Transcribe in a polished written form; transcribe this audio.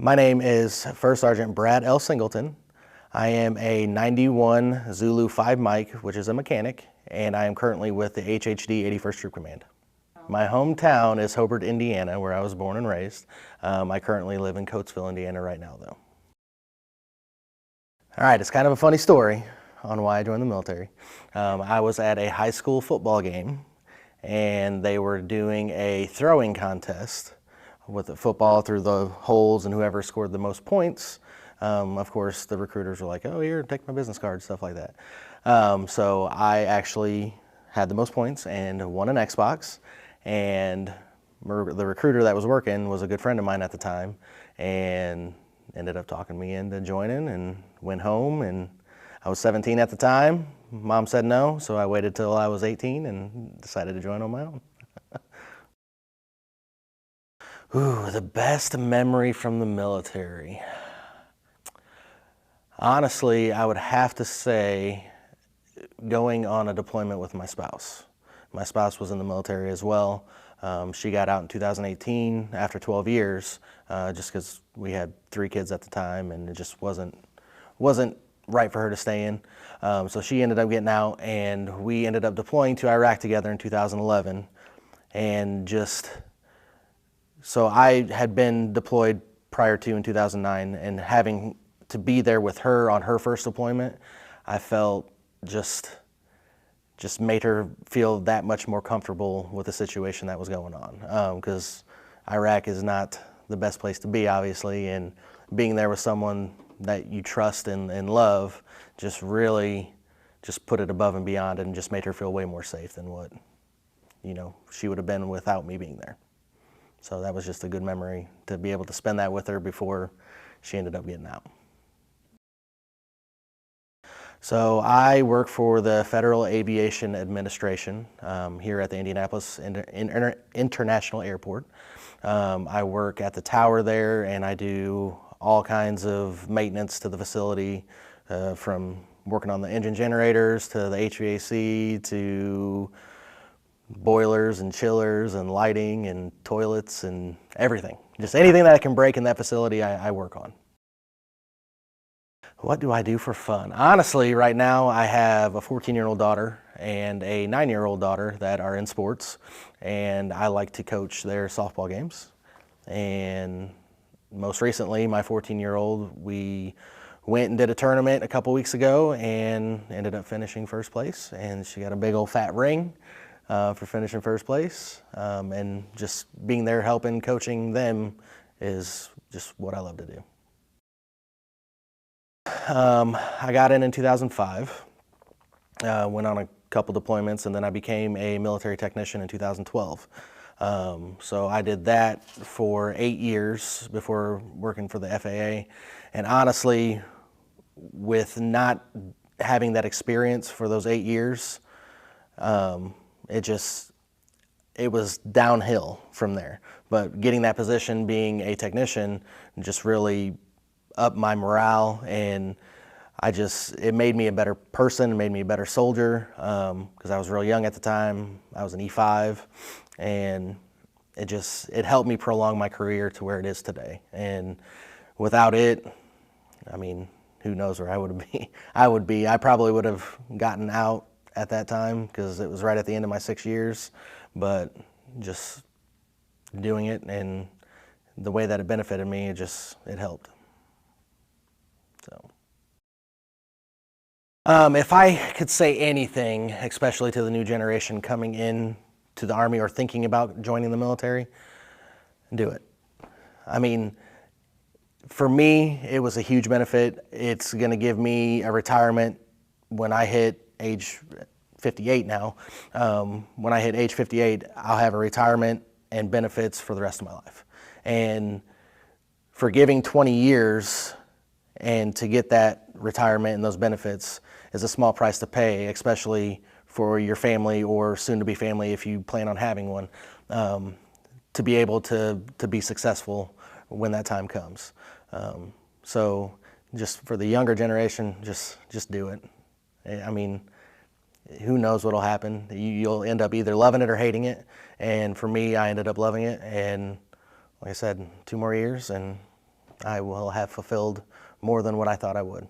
My name is First Sergeant Brad L. Singleton. I am a 91 Zulu 5 Mike, which is a mechanic, and I am currently with the HHD 81st Troop Command. My hometown is Hobart, Indiana, where I was born and raised. I currently live in Coatesville, Indiana right now, though. All right, it's kind of a funny story on why I joined the military. I was at a high school football game, and they were doing a throwing contest with the football through the holes, and whoever scored the most points, of course, the recruiters were like, "Oh, here, take my business card," stuff like that. So I actually had the most points and won an Xbox, and the recruiter that was working was a good friend of mine at the time, and ended up talking me into joining, and went home, and I was 17 at the time. Mom said no, so I waited till I was 18 and decided to join on my own. Ooh, the best memory from the military. Honestly, I would have to say going on a deployment with my spouse. My spouse was in the military as well. She got out in 2018 after 12 years, just because we had 3 kids at the time, and it just wasn't right for her to stay in. So she ended up getting out, and we ended up deploying to Iraq together in 2011, and so I had been deployed prior to in 2009, and having to be there with her on her first deployment, I felt just made her feel that much more comfortable with the situation that was going on. Because Iraq is not the best place to be, obviously, and being there with someone that you trust and love just really just put it above and beyond, and just made her feel way more safe than what, she would have been without me being there. So that was just a good memory to be able to spend that with her before she ended up getting out. So I work for the Federal Aviation Administration here at the Indianapolis International Airport. I work at the tower there, and I do all kinds of maintenance to the facility, from working on the engine generators to the HVAC to boilers and chillers and lighting and toilets and everything. Just anything that I can break in that facility, I work on. What do I do for fun? Honestly, right now I have a 14-year-old daughter and a 9-year-old daughter that are in sports, and I like to coach their softball games. And most recently, my 14-year-old, we went and did a tournament a couple weeks ago and ended up finishing first place, and she got a big old fat ring for finishing first place, and just being there helping coaching them is just what I love to do. I got in 2005, went on a couple deployments, and then I became a military technician in 2012. So I did that for 8 years before working for the FAA, and honestly, with not having that experience for those 8 years, it was downhill from there. But getting that position, being a technician, just really upped my morale, and it made me a better person, made me a better soldier, because I was real young at the time. I was an E5, and it helped me prolong my career to where it is today. And without it, I mean, who knows where I would be. I probably would have gotten out at that time because it was right at the end of my 6 years, but just doing it and the way that it benefited me, it helped. So, if I could say anything, especially to the new generation coming in to the Army or thinking about joining the military, do it. I mean, for me, it was a huge benefit. It's going to give me a retirement when I hit age 58 now. When I hit age 58, I'll have a retirement and benefits for the rest of my life. And for giving 20 years and to get that retirement and those benefits is a small price to pay, especially for your family or soon-to-be family if you plan on having one, to be able to be successful when that time comes. So just for the younger generation, just do it. I mean, who knows what'll happen. You'll end up either loving it or hating it. And for me, I ended up loving it. And like I said, 2 more years and I will have fulfilled more than what I thought I would.